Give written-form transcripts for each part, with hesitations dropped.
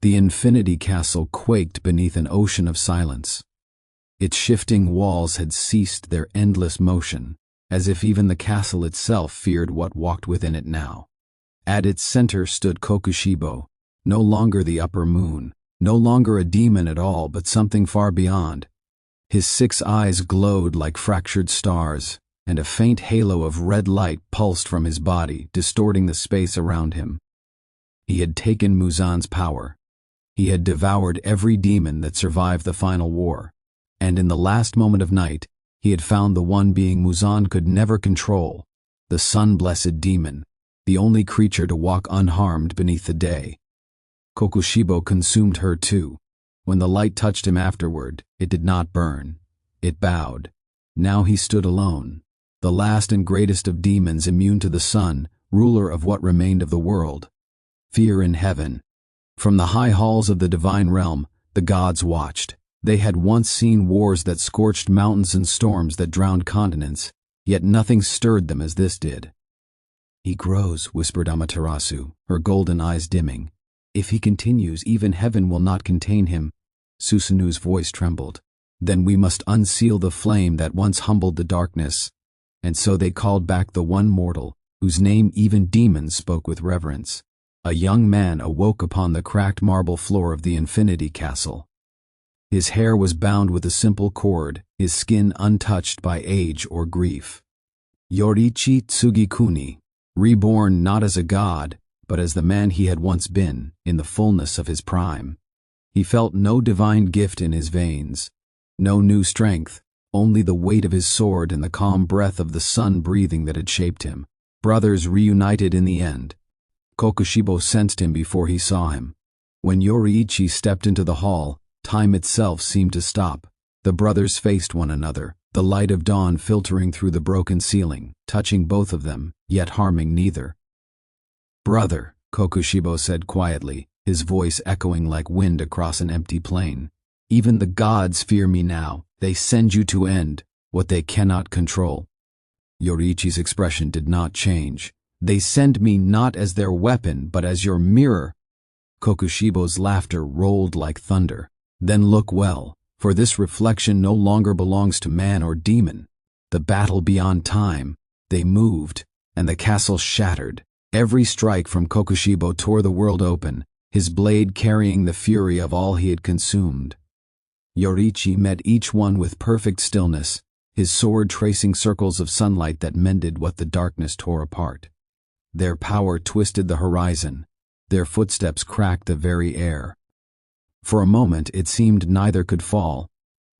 The infinity castle quaked beneath an ocean of silence. Its shifting walls had ceased their endless motion, as if even the castle itself feared what walked within it now. At its center stood Kokushibo, no longer the upper moon, no longer a demon at all, but something far beyond. His 6 eyes glowed like fractured stars, and a faint halo of red light pulsed from his body, distorting the space around him. He had taken Muzan's power. He had devoured every demon that survived the final war, and in the last moment of night, he had found the one being Muzan could never control, the sun-blessed demon, the only creature to walk unharmed beneath the day. Kokushibo consumed her too. When the light touched him afterward, it did not burn. It bowed. Now he stood alone, the last and greatest of demons, immune to the sun, ruler of what remained of the world. Fear in heaven. From the high halls of the divine realm, the gods watched. They had once seen wars that scorched mountains and storms that drowned continents, yet nothing stirred them as this did. "He grows," whispered Amaterasu, her golden eyes dimming. "If he continues, even heaven will not contain him." Susanu's voice trembled. "Then we must unseal the flame that once humbled the darkness." And so they called back the one mortal, whose name even demons spoke with reverence. A young man awoke upon the cracked marble floor of the Infinity Castle. His hair was bound with a simple cord, his skin untouched by age or grief. Yoriichi Tsugikuni, reborn not as a god, but as the man he had once been, in the fullness of his prime. He felt no divine gift in his veins, no new strength, only the weight of his sword and the calm breath of the sun breathing that had shaped him. Brothers reunited in the end. Kokushibo sensed him before he saw him. When Yoriichi stepped into the hall, time itself seemed to stop. The brothers faced one another, the light of dawn filtering through the broken ceiling, touching both of them, yet harming neither. "Brother," Kokushibo said quietly, his voice echoing like wind across an empty plain. "Even the gods fear me now. They send you to end what they cannot control." Yoriichi's expression did not change. "They send me not as their weapon, but as your mirror." Kokushibo's laughter rolled like thunder. "Then look well, for this reflection no longer belongs to man or demon. The battle beyond time." They moved, and the castle shattered. Every strike from Kokushibo tore the world open, his blade carrying the fury of all he had consumed. Yoriichi met each one with perfect stillness, his sword tracing circles of sunlight that mended what the darkness tore apart. Their power twisted the horizon. Their footsteps cracked the very air. For a moment it seemed neither could fall.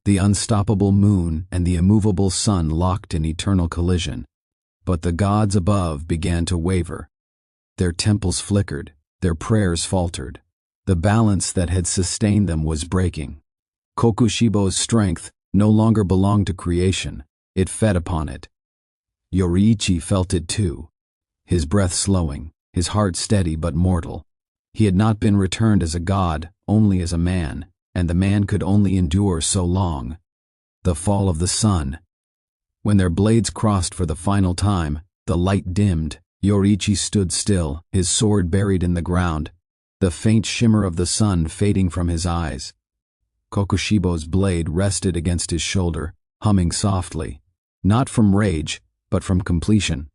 The unstoppable moon and the immovable sun locked in eternal collision. But the gods above began to waver. Their temples flickered, their prayers faltered. The balance that had sustained them was breaking. Kokushibo's strength no longer belonged to creation. It fed upon it. Yoriichi felt it too. His breath slowing, his heart steady but mortal. He had not been returned as a god, only as a man, and the man could only endure so long. The fall of the sun. When their blades crossed for the final time, the light dimmed. Yoriichi stood still, his sword buried in the ground, the faint shimmer of the sun fading from his eyes. Kokushibo's blade rested against his shoulder, humming softly, not from rage, but from completion.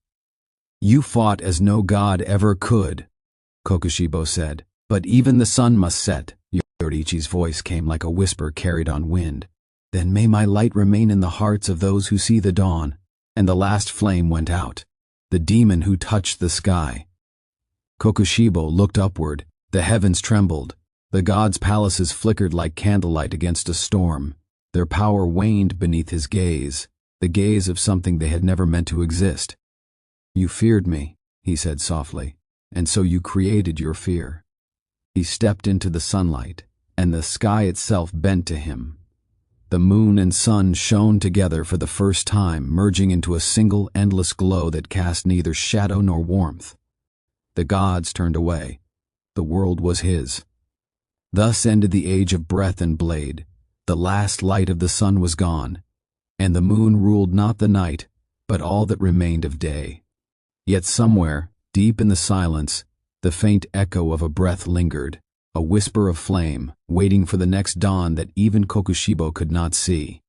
"You fought as no god ever could," Kokushibo said, "but even the sun must set." Yoriichi's voice came like a whisper carried on wind. "Then may my light remain in the hearts of those who see the dawn." And the last flame went out, the demon who touched the sky. Kokushibo looked upward, the heavens trembled. The gods' palaces flickered like candlelight against a storm. Their power waned beneath his gaze, the gaze of something they had never meant to exist. "You feared me," he said softly, "and so you created your fear." He stepped into the sunlight, and the sky itself bent to him. The moon and sun shone together for the first time, merging into a single endless glow that cast neither shadow nor warmth. The gods turned away. The world was his. Thus ended the age of breath and blade. The last light of the sun was gone, and the moon ruled not the night, but all that remained of day. Yet somewhere, deep in the silence, the faint echo of a breath lingered, a whisper of flame, waiting for the next dawn that even Kokushibo could not see.